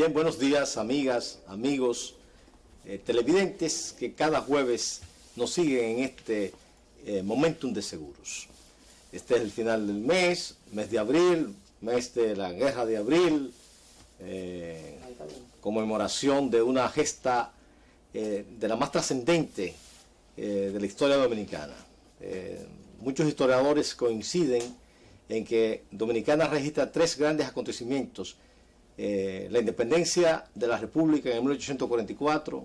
Bien, buenos días, amigas, amigos, televidentes que cada jueves nos siguen en este Momentum de Seguros. Este es el final del mes de abril, mes de la Guerra de Abril, conmemoración de una gesta de la más trascendente de la historia dominicana. Muchos historiadores coinciden en que Dominicana registra tres grandes acontecimientos: la independencia de la República en el 1844,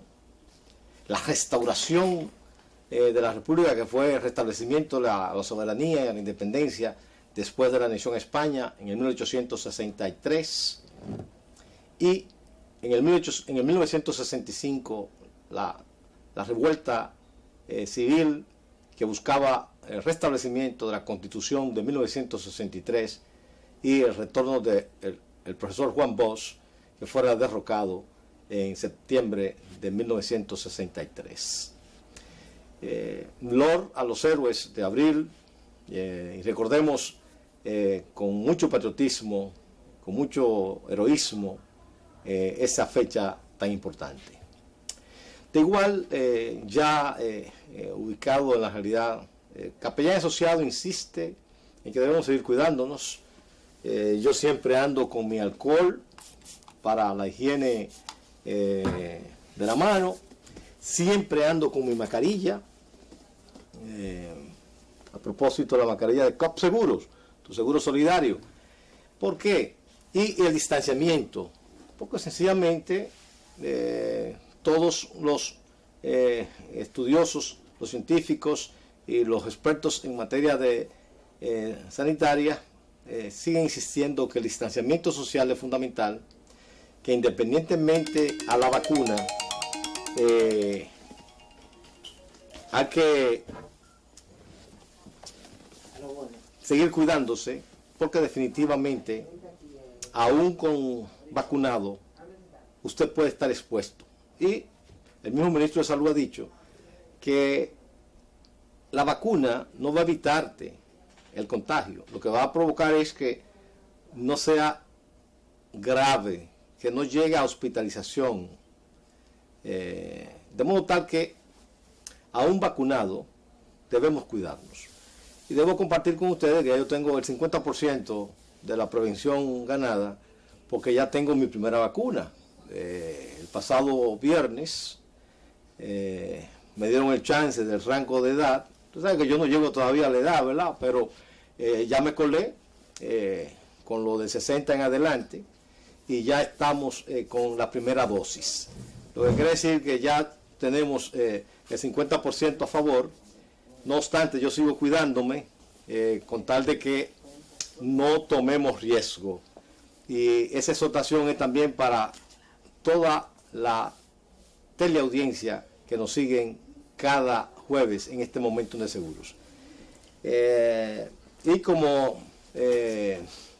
la restauración de la República, que fue el restablecimiento de la soberanía y la independencia después de la anexión a España en el 1863, y en el 1965 la revuelta civil que buscaba el restablecimiento de la Constitución de 1963 y el retorno del profesor Juan Bosch, que fuera derrocado en septiembre de 1963. Lord a los héroes de abril, y recordemos con mucho patriotismo, con mucho heroísmo, esa fecha tan importante. De igual, ubicado en la realidad, Capellán Asociado insiste en que debemos seguir cuidándonos. Yo siempre ando con mi alcohol para la higiene de la mano, siempre ando con mi mascarilla, a propósito de la mascarilla de COP Seguros, tu seguro solidario. ¿Por qué? Y el distanciamiento, porque sencillamente todos los estudiosos, los científicos y los expertos en materia de sanitaria siguen insistiendo que el distanciamiento social es fundamental, que independientemente a la vacuna hay que seguir cuidándose, porque definitivamente aún con vacunado usted puede estar expuesto. Y el mismo ministro de Salud ha dicho que la vacuna no va a evitarte el contagio, lo que va a provocar es que no sea grave, que no llegue a hospitalización, de modo tal que aún vacunado debemos cuidarnos. Y debo compartir con ustedes que ya yo tengo el 50% de la prevención ganada, porque ya tengo mi primera vacuna. El pasado viernes me dieron el chance del rango de edad. Tú sabes que yo no llego todavía a la edad, ¿verdad? Pero ya me colé con lo de 60 en adelante y ya estamos con la primera dosis. Lo que quiere decir que ya tenemos el 50% a favor. No obstante, yo sigo cuidándome con tal de que no tomemos riesgo. Y esa exhortación es también para toda la teleaudiencia que nos siguen cada jueves en este Momento de Seguros. Y como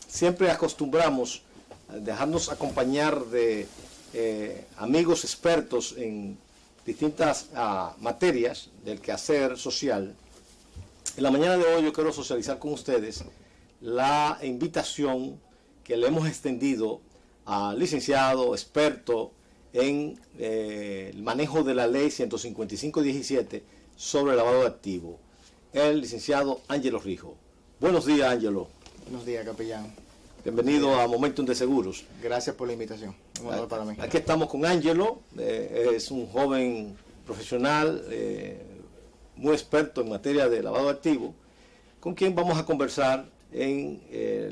siempre acostumbramos a dejarnos acompañar de amigos expertos en distintas materias del quehacer social, en la mañana de hoy yo quiero socializar con ustedes la invitación que le hemos extendido al licenciado experto en el manejo de la ley 155-17 sobre lavado de activos, el licenciado Ángelo Rijo. Buenos días, Ángelo. Buenos días, capellán. Bienvenido a Momentum de Seguros. Gracias por la invitación. Un honor para mí. Aquí estamos con Ángelo, es un joven profesional, muy experto en materia de lavado de activos, con quien vamos a conversar en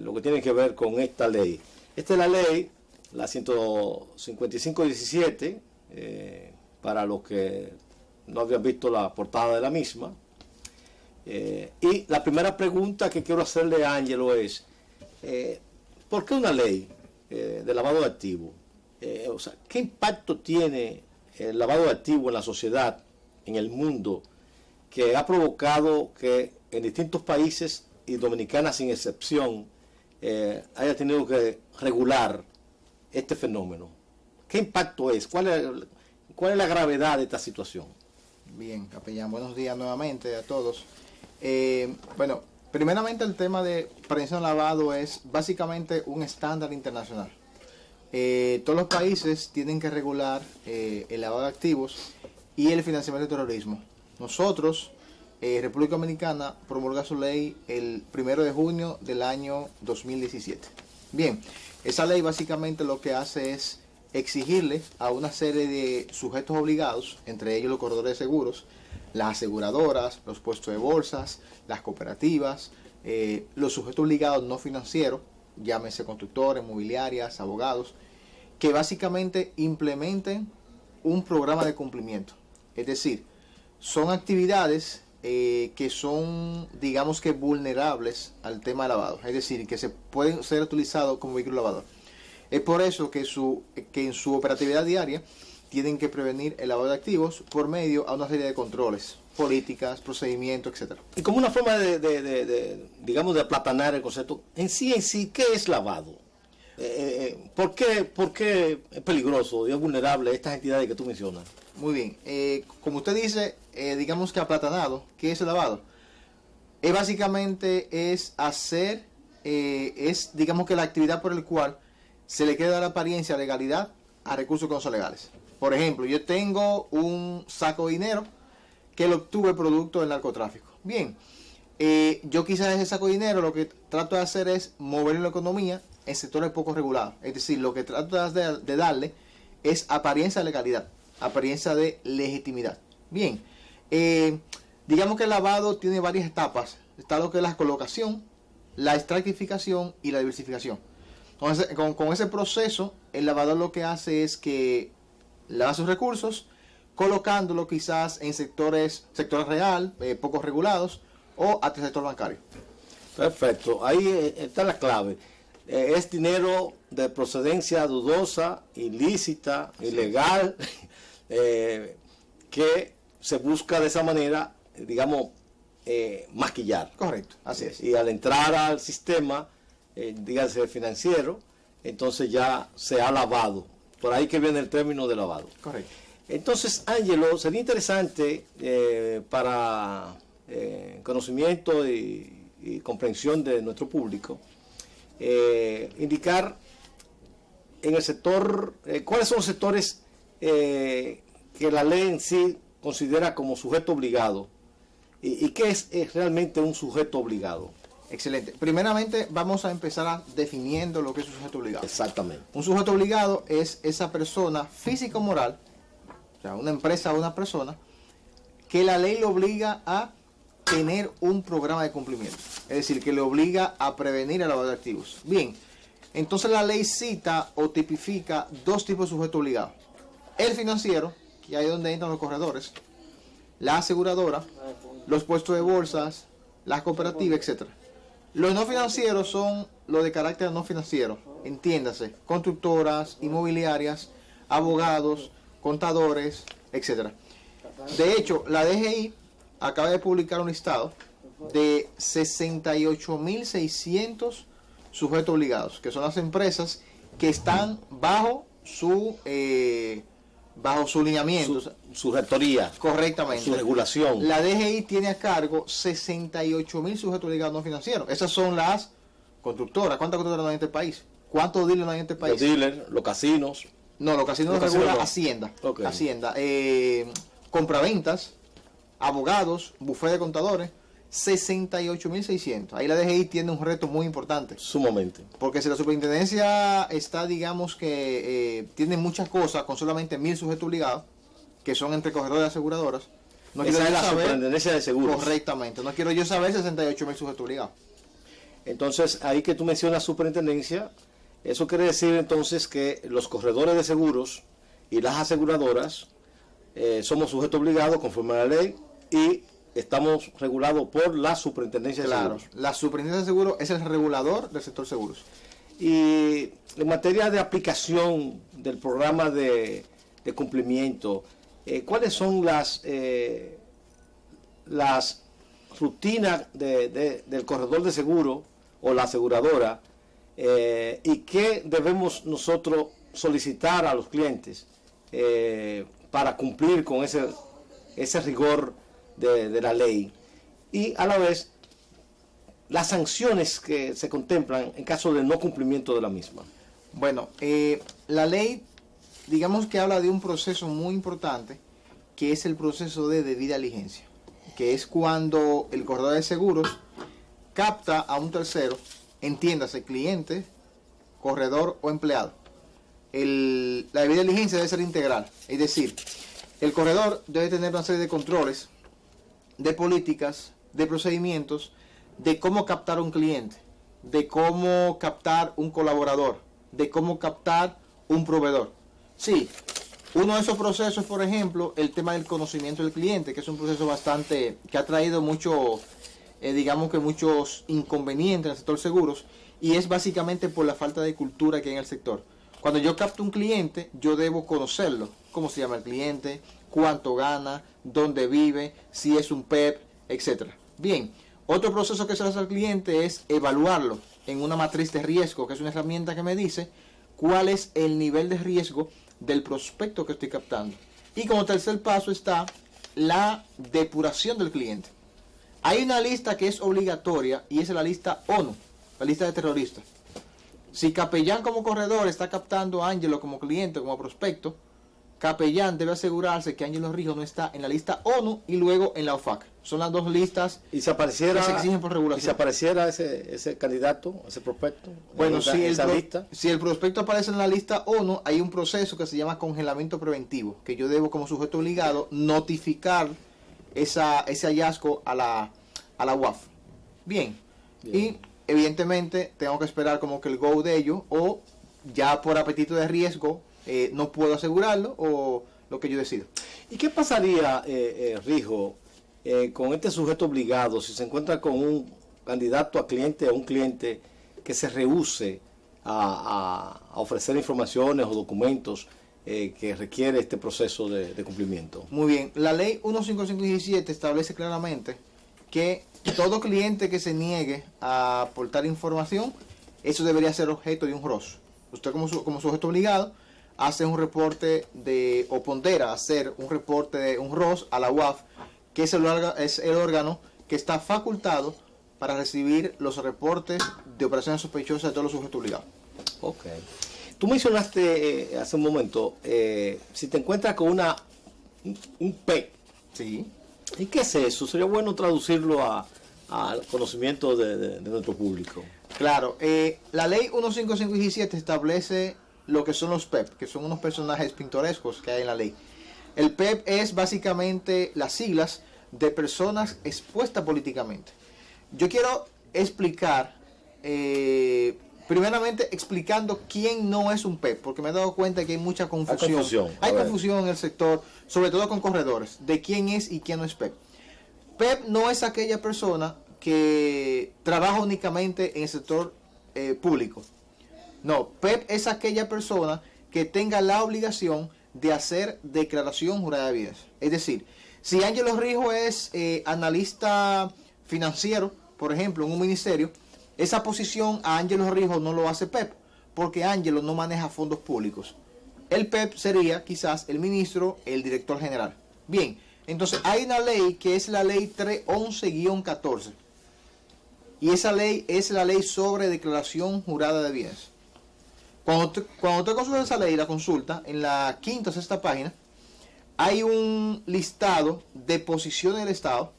lo que tiene que ver con esta ley. Esta es la ley, la 155-17, para los que no habían visto la portada de la misma. Y la primera pregunta que quiero hacerle a Ángelo es, ¿por qué una ley de lavado de activos? O sea, ¿qué impacto tiene el lavado de activos en la sociedad, en el mundo, que ha provocado que en distintos países, y Dominicana sin excepción, haya tenido que regular este fenómeno? ¿Qué impacto es? ¿Cuál es la gravedad de esta situación? Bien, capellán, buenos días nuevamente a todos. Bueno, primeramente el tema de prevención de lavado es básicamente un estándar internacional. Todos los países tienen que regular el lavado de activos y el financiamiento del terrorismo. Nosotros, República Dominicana, promulga su ley el 1 de junio del año 2017. Bien, esa ley básicamente lo que hace es exigirle a una serie de sujetos obligados, entre ellos los corredores de seguros, las aseguradoras, los puestos de bolsas, las cooperativas, los sujetos obligados no financieros, llámese constructores, mobiliarias, abogados, que básicamente implementen un programa de cumplimiento. Es decir, son actividades que son, digamos que vulnerables al tema de lavado, es decir, que se pueden ser utilizados como vehículo lavador. Es por eso que en su operatividad diaria tienen que prevenir el lavado de activos por medio a una serie de controles, políticas, procedimientos, etcétera. Y como una forma digamos, de aplatanar el concepto, en sí, ¿qué es lavado? ¿Por qué es peligroso y es vulnerable a estas entidades que tú mencionas? Muy bien. Como usted dice, digamos que aplatanado, ¿qué es el lavado? Básicamente es hacer, digamos que la actividad por el cual se le quiere dar apariencia de legalidad a recursos que no son legales. Por ejemplo, yo tengo un saco de dinero que lo obtuve producto del narcotráfico. Bien, yo quizás ese saco de dinero lo que trato de hacer es mover la economía en sectores poco regulados. Es decir, lo que trato de darle es apariencia de legalidad, apariencia de legitimidad. Bien, digamos que el lavado tiene varias etapas. Está lo que es la colocación, la estratificación y la diversificación. Entonces, con ese proceso, el lavador lo que hace es que lava sus recursos, colocándolo quizás en sector real, poco regulados, o hasta el sector bancario. Perfecto, ahí está la clave. Es dinero de procedencia dudosa, ilícita, ilegal, que se busca de esa manera, digamos, maquillar. Correcto, así es. Y al entrar al sistema, dígase financiero, entonces ya se ha lavado. Por ahí que viene el término de lavado. Correcto. Entonces, Ángelo, sería interesante para conocimiento y comprensión de nuestro público, indicar en el sector, cuáles son los sectores que la ley en sí considera como sujeto obligado y qué es realmente un sujeto obligado. Excelente. Primeramente vamos a empezar definiendo lo que es un sujeto obligado. Exactamente. Un sujeto obligado es esa persona física o moral, o sea, una empresa o una persona, que la ley le obliga a tener un programa de cumplimiento. Es decir, que le obliga a prevenir el lavado de activos. Bien, entonces la ley cita o tipifica dos tipos de sujeto obligado. El financiero, que ahí es donde entran los corredores, la aseguradora, los puestos de bolsas, las cooperativas, etcétera. Los no financieros son los de carácter no financiero, entiéndase, constructoras, inmobiliarias, abogados, contadores, etcétera. De hecho, la DGI acaba de publicar un listado de 68.600 sujetos obligados, que son las empresas que están bajo su lineamiento, Su rectoría. correctamente, su regulación. La DGI tiene a cargo 68.000 sujetos obligados no financieros. Esas son las constructoras. ¿Cuántas constructoras hay en este país? ¿Cuántos dealers hay en este país? Los dealers, los casinos. No, los casinos los regula Hacienda. Okay. Hacienda. Compraventas, abogados, bufete de contadores, 68.600. Ahí la DGI tiene un reto muy importante. Sumamente. Porque si la superintendencia está, digamos que tiene muchas cosas con solamente 1.000 sujetos obligados, que son entre corredores y aseguradoras, no Esa es la superintendencia de seguros. Correctamente. No quiero yo saber 68.000 sujetos obligados. Entonces, ahí que tú mencionas superintendencia, eso quiere decir entonces que los corredores de seguros y las aseguradoras somos sujetos obligados conforme a la ley y estamos regulados por la superintendencia de seguros. La superintendencia de seguros es el regulador del sector seguros. Y en materia de aplicación del programa de cumplimiento, ¿cuáles son las rutinas del corredor de seguro o la aseguradora y qué debemos nosotros solicitar a los clientes para cumplir con ese rigor de la ley? Y a la vez las sanciones que se contemplan en caso de no cumplimiento de la misma. Bueno, la ley, digamos que habla de un proceso muy importante, que es el proceso de debida diligencia, que es cuando el corredor de seguros capta a un tercero, entiéndase, cliente, corredor o empleado. La debida diligencia debe ser integral, es decir, el corredor debe tener una serie de controles, de políticas, de procedimientos, de cómo captar un cliente, de cómo captar un colaborador, de cómo captar un proveedor. Sí, uno de esos procesos, por ejemplo, el tema del conocimiento del cliente, que es un proceso bastante, que ha traído mucho, digamos que muchos inconvenientes en el sector seguros, y es básicamente por la falta de cultura que hay en el sector. Cuando yo capto un cliente, yo debo conocerlo, cómo se llama el cliente, cuánto gana, dónde vive, si es un PEP, etc. Bien, otro proceso que se hace al cliente es evaluarlo en una matriz de riesgo, que es una herramienta que me dice cuál es el nivel de riesgo del prospecto que estoy captando. Y como tercer paso está la depuración del cliente. Hay una lista que es obligatoria y es la lista ONU, la lista de terroristas. Si Capellán como corredor está captando a Ángelo como cliente, como prospecto, Capellán debe asegurarse que Ángelo Rijo no está en la lista ONU y luego en la OFAC. Son las dos listas que se exigen por regulación. ¿Y si apareciera ese candidato, ese prospecto? Bueno, si el prospecto aparece en la lista ONU, hay un proceso que se llama congelamiento preventivo, que yo debo como sujeto obligado notificar ese hallazgo a la UAF. Bien. Y evidentemente tengo que esperar como que el go de ellos, o ya por apetito de riesgo no puedo asegurarlo, o lo que yo decido. ¿Y qué pasaría, Rijo, con este sujeto obligado si se encuentra con un candidato a cliente o un cliente que se rehúse a ofrecer informaciones o documentos que requiere este proceso de cumplimiento? Muy bien, la ley 15517 establece claramente que todo cliente que se niegue a aportar información, eso debería ser objeto de un ROS. Usted como sujeto obligado hace un reporte o pondera hacer un reporte de un ROS a la UAF, que es el órgano que está facultado para recibir los reportes de operaciones sospechosas de todos los sujetos obligados. Ok. Tú mencionaste hace un momento, si te encuentras con un PEP. Sí. ¿Y qué es eso? Sería bueno traducirlo al conocimiento de nuestro público. Claro, la ley 15517 establece lo que son los PEP, que son unos personajes pintorescos que hay en la ley. El PEP es básicamente las siglas de personas expuestas políticamente. Yo quiero explicar, primeramente explicando quién no es un PEP, porque me he dado cuenta que hay mucha confusión. Hay confusión en el sector, sobre todo con corredores, de quién es y quién no es PEP. PEP no es aquella persona que trabaja únicamente en el sector público. No, PEP es aquella persona que tenga la obligación de hacer declaración jurada de bienes. Es decir, si Ángelo Rijo es analista financiero, por ejemplo, en un ministerio, esa posición a Ángelo Rijo no lo hace PEP, porque Ángelo no maneja fondos públicos. El PEP sería quizás el ministro, el director general. Bien, entonces hay una ley que es la ley 311-14. Y esa ley es la ley sobre declaración jurada de bienes. Cuando usted consulta esa ley, la consulta, en la quinta o sexta página, hay un listado de posiciones del Estado,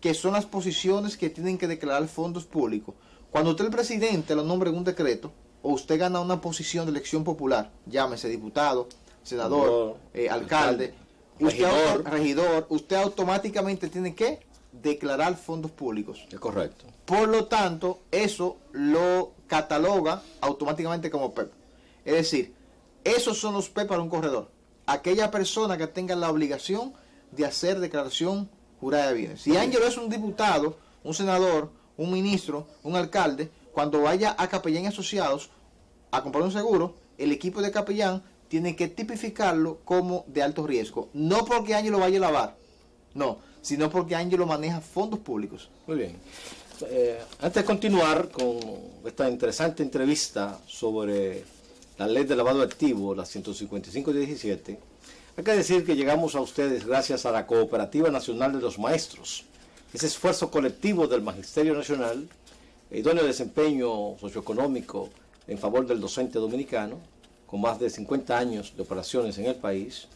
que son las posiciones que tienen que declarar fondos públicos. Cuando usted, el presidente, lo nombra en un decreto, o usted gana una posición de elección popular, llámese diputado, senador, alcalde, regidor, usted automáticamente tiene que declarar fondos públicos. Es correcto. Por lo tanto, eso lo cataloga automáticamente como PEP. Es decir, esos son los PEP para un corredor. Aquella persona que tenga la obligación de hacer declaración jurada de bienes. Si Ángelo es un diputado, un senador, un ministro, un alcalde, cuando vaya a Capellán y Asociados a comprar un seguro, el equipo de Capellán tiene que tipificarlo como de alto riesgo. No porque Ángelo vaya a lavar, no, sino porque Ángelo maneja fondos públicos. Muy bien. Antes de continuar con esta interesante entrevista sobre la ley de lavado de activos, la 155-17, hay que decir que llegamos a ustedes gracias a la Cooperativa Nacional de los Maestros, ese esfuerzo colectivo del Magisterio Nacional, idóneo desempeño socioeconómico en favor del docente dominicano, con más de 50 años de operaciones en el país.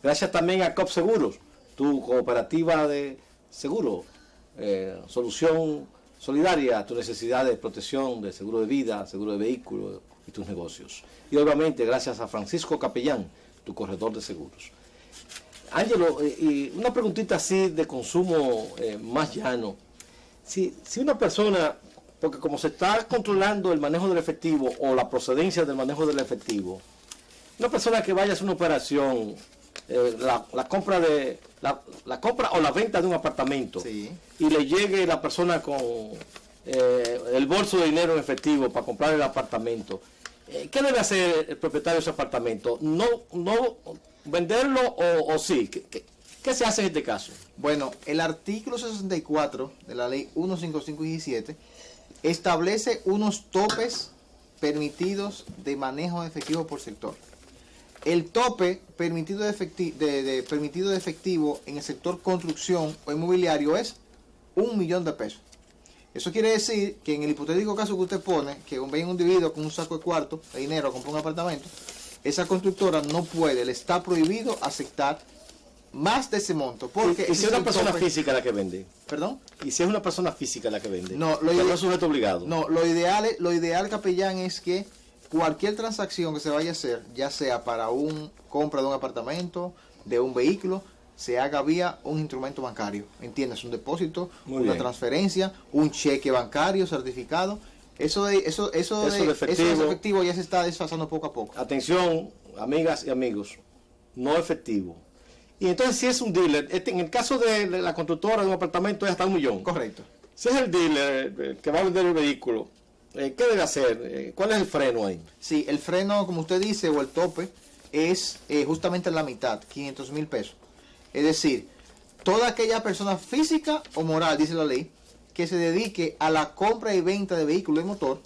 Gracias también a COP Seguros, tu cooperativa de seguro, solución solidaria a tu necesidad de protección de seguro de vida, seguro de vehículo y tus negocios. Y obviamente gracias a Francisco Capellán, tu corredor de seguros. Ángelo, y una preguntita así de consumo más llano. Si una persona, porque como se está controlando el manejo del efectivo o la procedencia del manejo del efectivo, una persona que vaya a hacer una operación, la compra o la venta de un apartamento, Sí. y le llegue la persona con el bolso de dinero en efectivo para comprar el apartamento, ¿qué debe hacer el propietario de ese apartamento? ¿No venderlo o sí? ¿Qué se hace en este caso? Bueno, el artículo 64 de la ley 15517 establece unos topes permitidos de manejo de efectivo por sector. El tope permitido permitido de efectivo en el sector construcción o inmobiliario es 1 millón de pesos. Eso quiere decir que en el hipotético caso que usted pone, que venga un individuo con un saco de cuarto de dinero a comprar un apartamento, esa constructora no puede, le está prohibido aceptar más de ese monto. Porque ¿Y si es una persona física la que vende? ¿Perdón? ¿Y si es una persona física la que vende? No, no es sujeto obligado. No, lo ideal, capellán, es que cualquier transacción que se vaya a hacer, ya sea para un compra de un apartamento, de un vehículo, se haga vía un instrumento bancario. ¿Entiendes? Un depósito, Muy una bien. transferencia, un cheque bancario certificado. Eso de efectivo ya se está desfasando poco a poco. Atención, amigas y amigos, no efectivo. Y entonces si es un dealer, en el caso de la constructora de un apartamento es hasta 1 millón. Correcto. Si es el dealer que va a vender el vehículo, ¿qué debe hacer? ¿Cuál es el freno ahí? Sí, el freno, como usted dice, o el tope, es justamente la mitad, 500,000 pesos. Es decir, toda aquella persona física o moral, dice la ley, que se dedique a la compra y venta de vehículos de motor,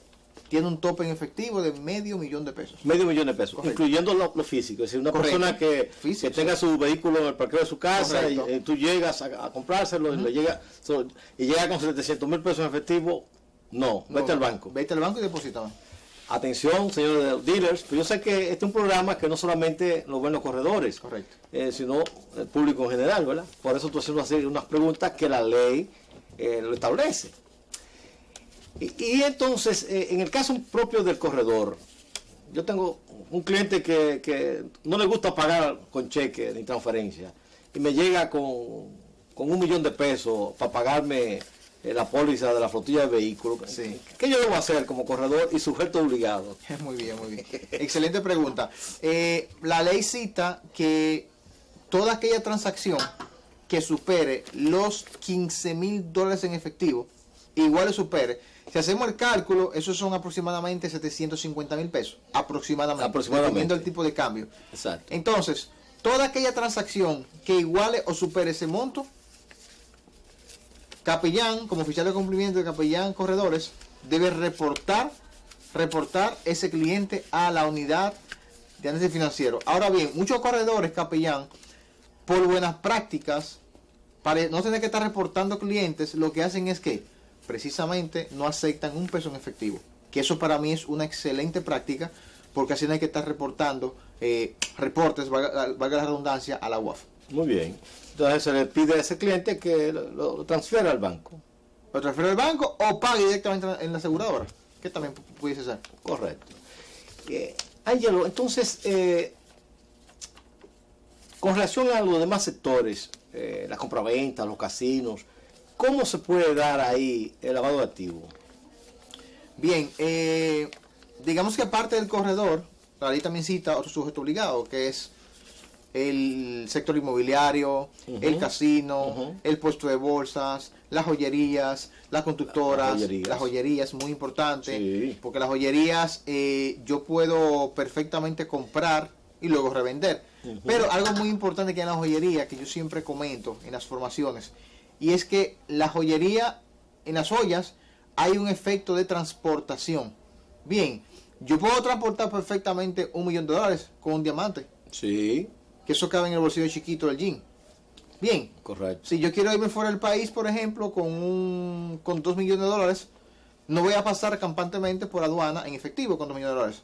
tiene un tope en efectivo de $500,000 de pesos. $500,000 de pesos, Correcto. incluyendo lo físico. Es decir, una Correcto. persona que Físico, tenga su vehículo en el parqueo de su casa y Correcto. tú llegas a comprárselo y llega con $700,000 pesos en efectivo, no, vete al banco. Vete al banco y deposítame. Atención, señores dealers, pues yo sé que este es un programa que no solamente lo ven los corredores, Correcto. sino el público en general, ¿verdad? Por eso tú haces unas preguntas que la ley lo establece. Y entonces, en el caso propio del corredor, yo tengo un cliente que no le gusta pagar con cheque ni transferencia y me llega con 1 millón de pesos para pagarme la póliza de la flotilla de vehículos. Sí. ¿Qué yo debo hacer como corredor y sujeto obligado? Muy bien, muy bien. Excelente pregunta. La ley cita que toda aquella transacción que supere los $15,000 en efectivo, igual le supere. Si hacemos el cálculo, esos son aproximadamente 750,000 pesos. Aproximadamente. Dependiendo del tipo de cambio. Exacto. Entonces, toda aquella transacción que iguale o supere ese monto, capellán, como oficial de cumplimiento de capellán corredores, debe reportar ese cliente a la unidad de análisis financiero. Ahora bien, muchos corredores, capellán, por buenas prácticas, para no tener que estar reportando clientes, lo que hacen es que precisamente no aceptan un peso en efectivo. Que eso para mí es una excelente práctica, porque así no hay que estar reportando reportes, valga la redundancia, a la UAF. Muy bien. Entonces se le pide a ese cliente que lo transfiera al banco. Lo transfiere al banco o pague directamente en la aseguradora, que también pudiese ser. Correcto. Ángelo, entonces, con relación a los demás sectores, la compraventa, los casinos, ¿cómo se puede dar ahí el lavado de activos? Bien, digamos que aparte del corredor, la ley también cita otro sujeto obligado, que es el sector inmobiliario, el casino, el puesto de bolsas, las joyerías, las constructoras. Las joyerías, muy importante, Sí. porque las joyerías yo puedo perfectamente comprar y luego revender. Pero algo muy importante que hay en la joyería, que yo siempre comento en las formaciones, y es que la joyería, en las joyas, hay un efecto de transportación. Bien, yo puedo transportar perfectamente $1 millón con un diamante. Sí, Que eso cabe en el bolsillo chiquito del jean. Bien, correcto. si yo quiero irme fuera del país, por ejemplo, con $2 millones, no voy a pasar campantemente por aduana en efectivo con $2 millones.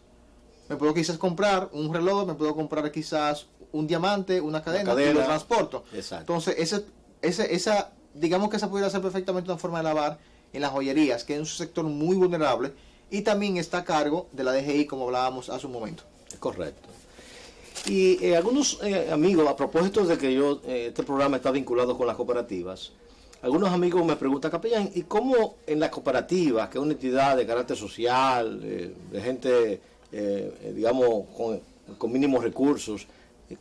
Me puedo quizás comprar un reloj, me puedo comprar quizás un diamante, una cadena y lo transporto. Exacto. Entonces, esa, digamos que esa pudiera ser perfectamente una forma de lavar en las joyerías, que es un sector muy vulnerable y también está a cargo de la DGI, como hablábamos hace un momento. Es correcto. Y algunos amigos, a propósito de que este programa está vinculado con las cooperativas, algunos amigos me preguntan, capellán, ¿y cómo en las cooperativas, que es una entidad de carácter social, de gente, digamos, con mínimos recursos,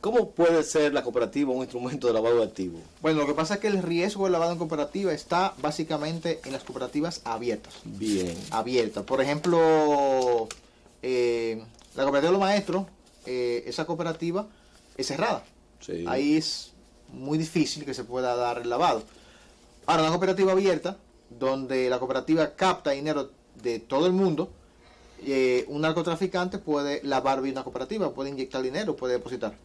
cómo puede ser la cooperativa un instrumento de lavado de activos? Bueno, lo que pasa es que el riesgo de lavado en cooperativa está básicamente en las cooperativas abiertas. Bien. Abiertas. Por ejemplo, la cooperativa de los maestros, esa cooperativa es cerrada. Sí. Ahí es muy difícil que se pueda dar el lavado. Ahora, una cooperativa abierta, donde la cooperativa capta dinero de todo el mundo, un narcotraficante puede lavar bien una cooperativa, puede inyectar dinero, puede depositar.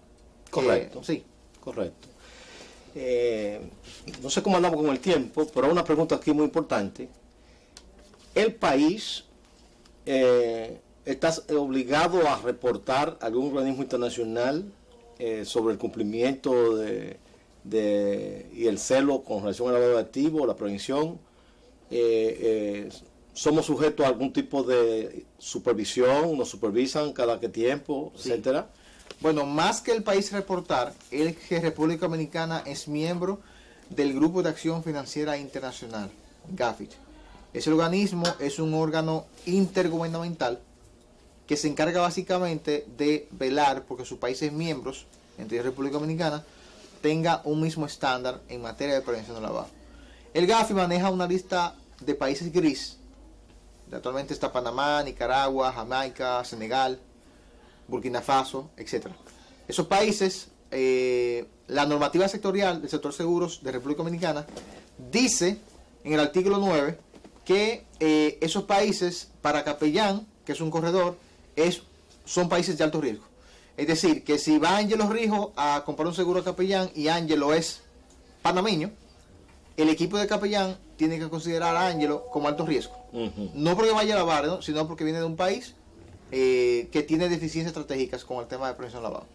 Correcto. Sí. Correcto. No sé cómo andamos con el tiempo, pero hay una pregunta aquí muy importante. ¿El país está obligado a reportar a algún organismo internacional sobre el cumplimiento y el celo con relación al lavado de activos, la prevención? ¿Somos sujetos a algún tipo de supervisión? ¿Nos supervisan cada qué tiempo, etcétera? Bueno, más que el país reportar, es que República Dominicana es miembro del Grupo de Acción Financiera Internacional, GAFIT. Ese organismo es un órgano intergubernamental que se encarga básicamente de velar porque sus países miembros, entre ellos República Dominicana, tenga un mismo estándar en materia de prevención de lavado. El GAFI maneja una lista de países gris. Actualmente está Panamá, Nicaragua, Jamaica, Senegal, Burkina Faso, etc. Esos países, la normativa sectorial del sector seguros de República Dominicana dice en el artículo 9 que esos países para capellán, que es un corredor, son países de alto riesgo. Es decir, que si va Ángelo Rijo a comprar un seguro a capellán y Ángelo es panameño, el equipo de capellán tiene que considerar a Ángelo como alto riesgo. No porque vaya a lavar, ¿no?, sino porque viene de un país que tiene deficiencias estratégicas con el tema de prevención de lavado.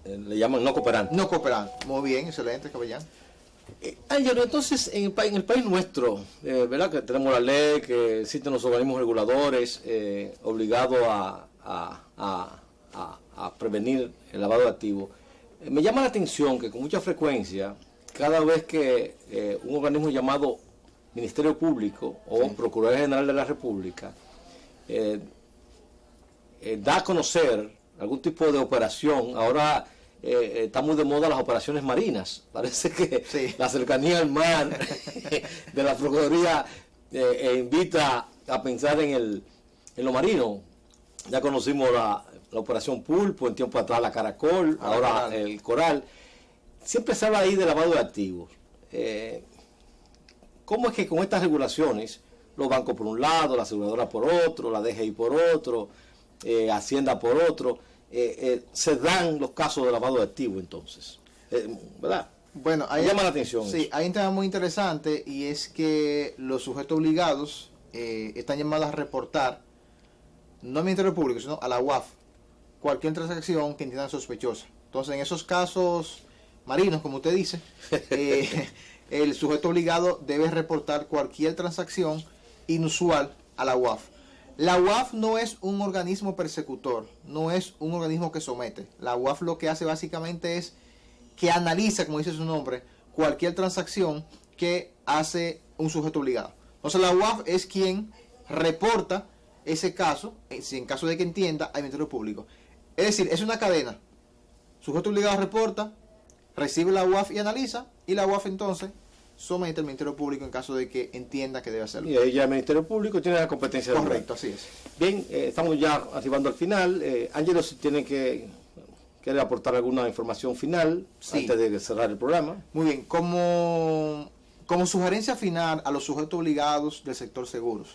Le llaman no cooperante. No cooperante. Muy bien, excelente, capellán. Ángelo, entonces en el país nuestro, ¿verdad? Que tenemos la ley, que existen los organismos reguladores obligados a prevenir el lavado de activos. Me llama la atención que con mucha frecuencia, cada vez que un organismo llamado Ministerio Público o Procuraduría General de la República da a conocer algún tipo de operación, ahora está muy de moda las operaciones marinas. Parece que la cercanía al mar de la Procuraduría invita a pensar en lo marino. Ya conocimos la operación Pulpo, en tiempo atrás la Caracol, ahora el Coral. Siempre se habla ahí de lavado de activos. ¿Cómo es que con estas regulaciones, los bancos por un lado, la aseguradora por otro, la DGI por otro, Hacienda por otro, se dan los casos de lavado de activos entonces? ¿Verdad? Bueno, ahí llama la atención. Sí, hay un tema muy interesante y es que los sujetos obligados están llamados a reportar, no al Ministerio Público, sino a la UAF, cualquier transacción que entiendan sospechosa. Entonces, en esos casos marinos, como usted dice, el sujeto obligado debe reportar cualquier transacción inusual a la UAF. La UAF no es un organismo persecutor, no es un organismo que somete. La UAF lo que hace básicamente es que analiza, como dice su nombre, cualquier transacción que hace un sujeto obligado. Entonces la UAF es quien reporta ese caso, en caso de que entienda, al Ministerio Público. Es decir, es una cadena. Sujeto obligado reporta, recibe la UAF y analiza, y la UAF entonces somete al Ministerio Público en caso de que entienda que debe hacerlo. Y ahí ya el Ministerio Público tiene la competencia. Correcto, así es. Bien, estamos ya arribando al final. Ángelo, si tiene quiere aportar alguna información final antes de cerrar el programa. Muy bien, como sugerencia final a los sujetos obligados del sector seguros,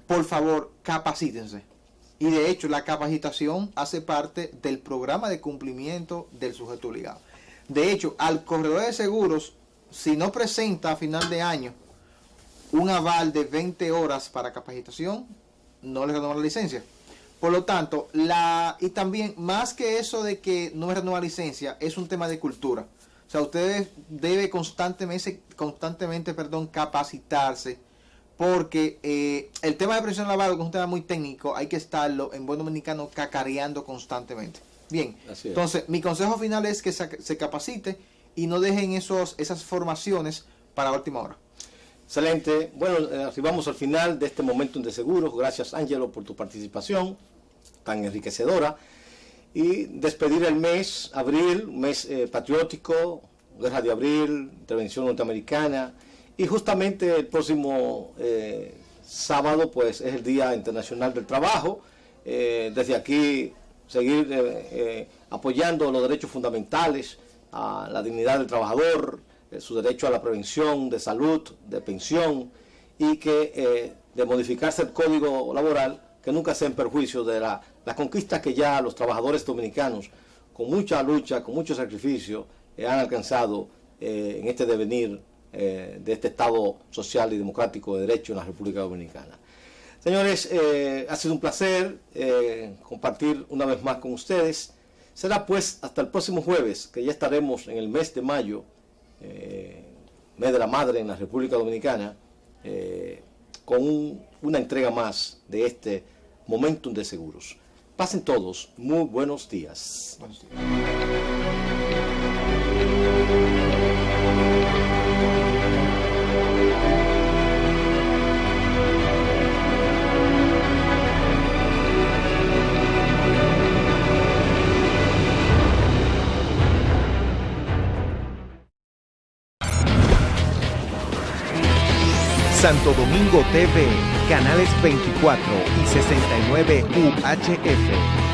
por favor, capacítense. Y de hecho, la capacitación hace parte del programa de cumplimiento del sujeto obligado. De hecho, al corredor de seguros, si no presenta a final de año un aval de 20 horas para capacitación, no les renuevan la licencia. Por lo tanto, y también, más que eso de que no me renueva licencia, es un tema de cultura. O sea, ustedes deben constantemente, capacitarse, porque el tema de presión lavado, que es un tema muy técnico, hay que estarlo en buen dominicano cacareando constantemente. Bien, entonces mi consejo final es que se capacite y no dejen esas formaciones para última hora. Excelente. Bueno, arribamos al final de este Momentum de Seguros. Gracias, Ángelo, por tu participación tan enriquecedora. Y despedir el mes, abril, mes patriótico, Guerra de Abril, Intervención Norteamericana. Y justamente el próximo sábado, pues, es el Día Internacional del Trabajo. Desde aquí, seguir apoyando los derechos fundamentales, a la dignidad del trabajador, su derecho a la prevención de salud, de pensión, y que de modificarse el código laboral, que nunca sea en perjuicio de las conquistas que ya los trabajadores dominicanos, con mucha lucha, con mucho sacrificio, han alcanzado en este devenir de este Estado social y democrático de derecho en la República Dominicana. Señores, ha sido un placer compartir una vez más con ustedes. Será pues hasta el próximo jueves, que ya estaremos en el mes de mayo, mes de la madre en la República Dominicana, con una entrega más de este Momentum de Seguros. Pasen todos muy buenos días. Buenos días. Santo Domingo TV, canales 24 y 69 UHF.